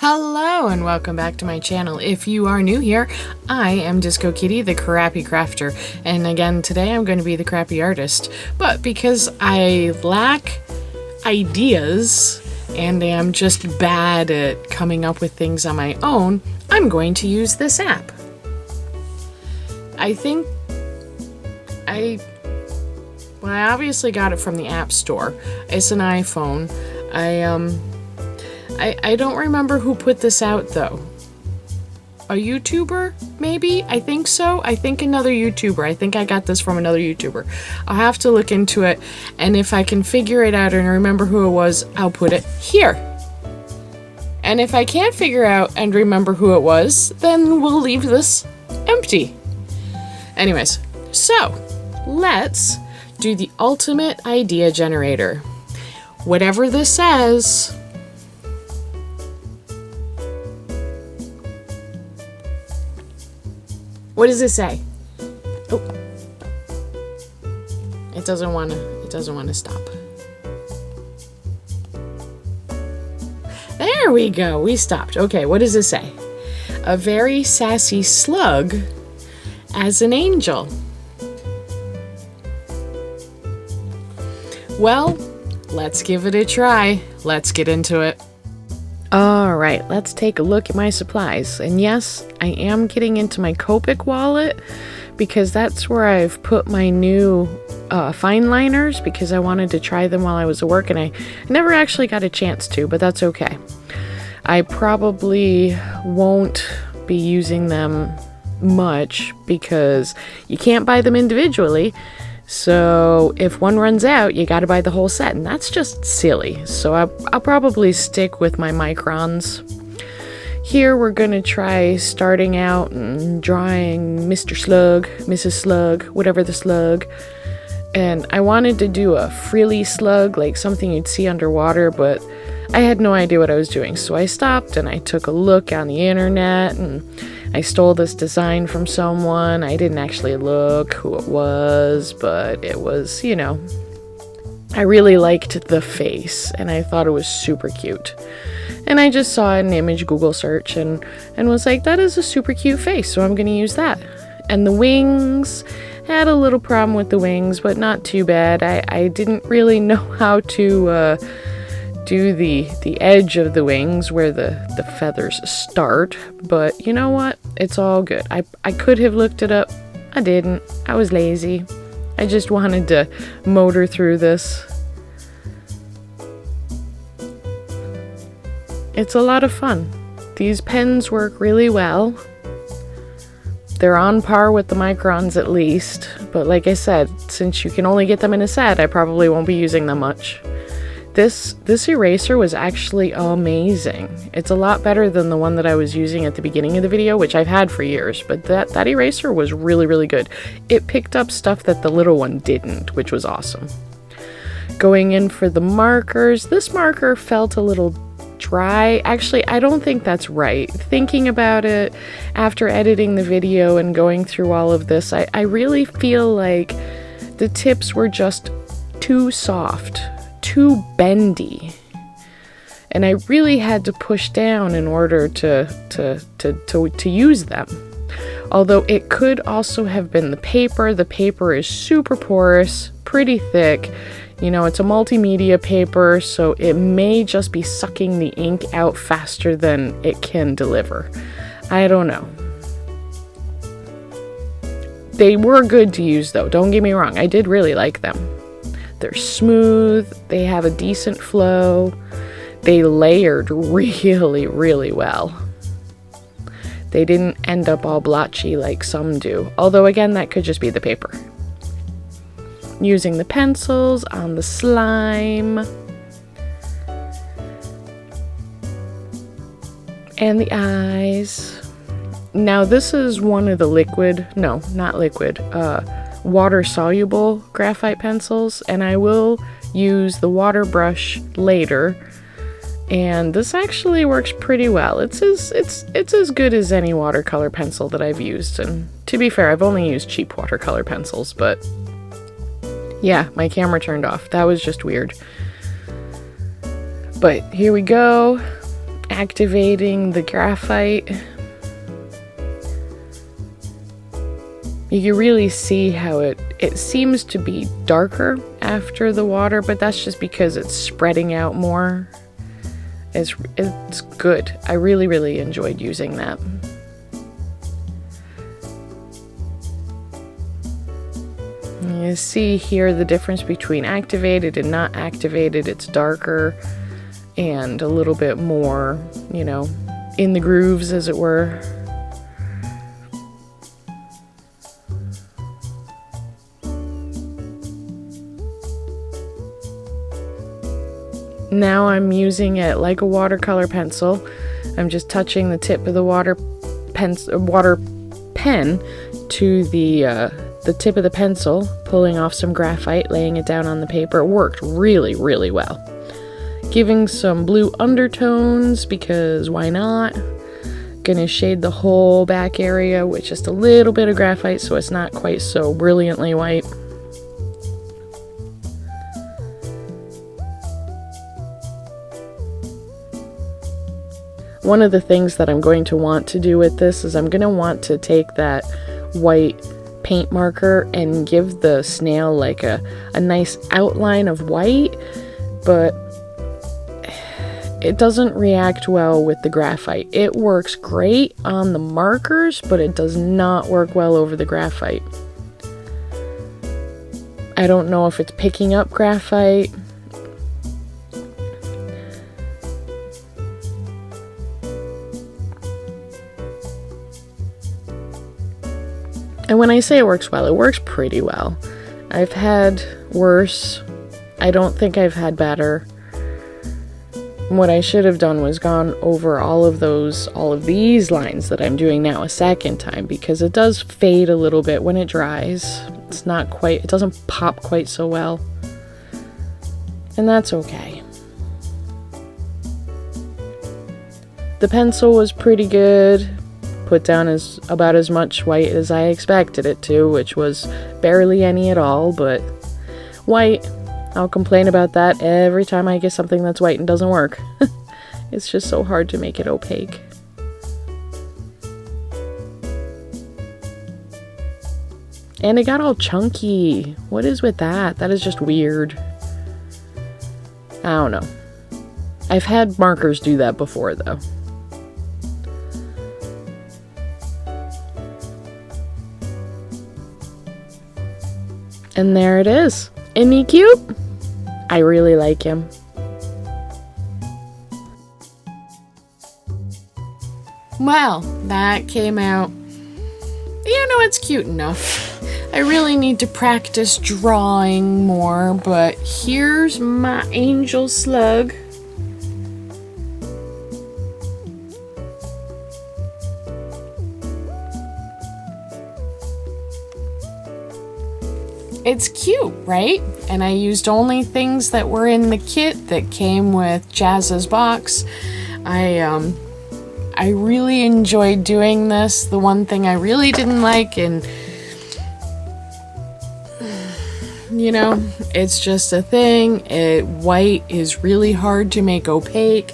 Hello and welcome back to my channel. If you are new here, I am Disco Kitty, the crappy crafter, and again today I'm going to be the crappy artist. But because I lack ideas and am just bad at coming up with things on my own, I'm going to use this app. I obviously got it from the App Store. It's an iPhone. I don't remember who put this out though. A YouTuber, maybe? I think so. I think another YouTuber. I think I got this from another YouTuber. I'll have to look into it, and if I can figure it out and remember who it was, I'll put it here. And if I can't figure out and remember who it was, then we'll leave this empty. Anyways, so let's do the ultimate idea generator. Whatever this says. What does it say? Oh. It doesn't want to stop. There we go. We stopped. Okay, what does it say? A very sassy slug as an angel. Well, let's give it a try. Let's get into it. Alright, let's take a look at my supplies. And yes, I am getting into my Copic wallet because that's where I've put my new fine liners because I wanted to try them while I was at work and I never actually got a chance to, but that's okay. I probably won't be using them much because you can't buy them individually. So if one runs out, you gotta buy the whole set, and that's just silly. So I'll probably stick with my microns. Here we're gonna try starting out and drawing Mr. Slug, Mrs. Slug, whatever the slug. And I wanted to do a frilly slug, like something you'd see underwater, but I had no idea what I was doing. So I stopped and I took a look on the internet and I stole this design from someone. I didn't actually look who it was, but it was, you know, I really liked the face and I thought it was super cute. And I just saw an image Google search and was like, that is a super cute face, so I'm going to use that. And the wings, had a little problem with the wings, but not too bad. I didn't really know how to do the edge of the wings where the feathers start, but you know what? It's all good. I could have looked it up. I didn't. I was lazy. I just wanted to motor through this. It's a lot of fun. These pens work really well. They're on par with the microns at least, but like I said, since you can only get them in a set, I probably won't be using them much. This eraser was actually amazing. It's a lot better than the one that I was using at the beginning of the video, which I've had for years, but that eraser was really, really good. It picked up stuff that the little one didn't, which was awesome. Going in for the markers, this marker felt a little dry. Actually, I don't think that's right. Thinking about it after editing the video and going through all of this, I really feel like the tips were just too soft. Too bendy, and I really had to push down in order to use them. Although it could also have been the paper. The paper is super porous, pretty thick. You know, it's a multimedia paper, so it may just be sucking the ink out faster than it can deliver. I don't know. They were good to use though, don't get me wrong. I did really like them. They're smooth, they have a decent flow, they layered really, really well. They didn't end up all blotchy like some do, although again, that could just be the paper. Using the pencils on the slime. And the eyes. Now this is one of the water-soluble graphite pencils, and I will use the water brush later, and this actually works pretty well. It's as good as any watercolor pencil that I've used, and to be fair, I've only used cheap watercolor pencils, but yeah, my camera turned off. That was just weird. But here we go. activating the graphite, you can really see how it seems to be darker after the water, but that's just because it's spreading out more. It's good. I really, really enjoyed using that. You see here the difference between activated and not activated. It's darker and a little bit more, you know, in the grooves, as it were. Now I'm using it like a watercolor pencil. I'm just touching the tip of the water pen to the tip of the pencil, pulling off some graphite, laying it down on the paper. It worked really, really well. Giving some blue undertones, because why not? Gonna shade the whole back area with just a little bit of graphite so it's not quite so brilliantly white. One of the things that I'm going to want to do with this is I'm going to want to take that white paint marker and give the snail like a nice outline of white, but it doesn't react well with the graphite. It works great on the markers, but it does not work well over the graphite. I don't know if it's picking up graphite. And when I say it works well, it works pretty well. I've had worse. I don't think I've had better. What I should have done was gone over all of these lines that I'm doing now a second time, because it does fade a little bit when it dries. It doesn't pop quite so well. And that's okay. The pencil was pretty good. Put down about as much white as I expected it to, which was barely any at all, but white. I'll complain about that every time I get something that's white and doesn't work. It's just so hard to make it opaque. And it got all chunky. What is with that? That is just weird. I don't know. I've had markers do that before, though. And there it is. Isn't he cute? I really like him. Well, that came out. You know, it's cute enough. I really need to practice drawing more, but here's my angel slug. It's cute, right? And I used only things that were in the kit that came with Jazza's box. I really enjoyed doing this. The one thing I really didn't like, and you know, it's just a thing. White is really hard to make opaque.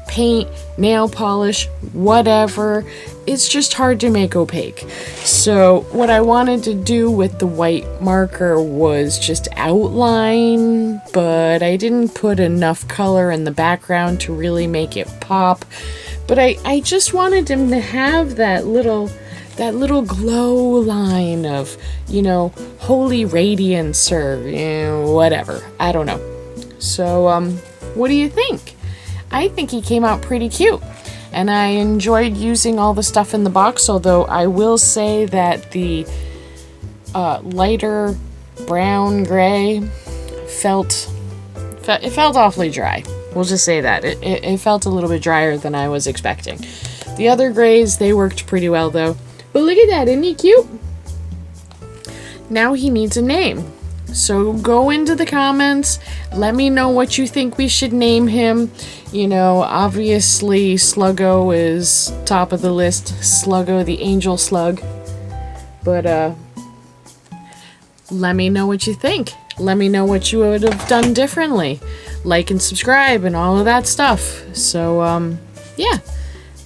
Paint, nail polish, whatever. It's just hard to make opaque. So what I wanted to do with the white marker was just outline, but I didn't put enough color in the background to really make it pop. But I just wanted him to have that little glow line of, you know, holy radiance, or, you know, whatever. I don't know. So, what do you think? I think he came out pretty cute. And I enjoyed using all the stuff in the box, although I will say that the lighter brown gray felt awfully dry. We'll just say that. It felt a little bit drier than I was expecting. The other grays, they worked pretty well though. But look at that, isn't he cute? Now he needs a name. So go into the comments, let me know what you think we should name him. You know, obviously Sluggo is top of the list. Sluggo, the angel slug. But let me know what you think. Let me know what you would have done differently. Like and subscribe and all of that stuff. So yeah,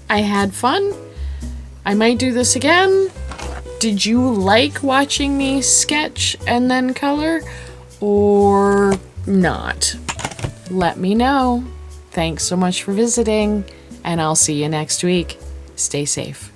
I had fun. I might do this again. Did you like watching me sketch and then color, or not? Let me know. Thanks so much for visiting, and I'll see you next week. Stay safe.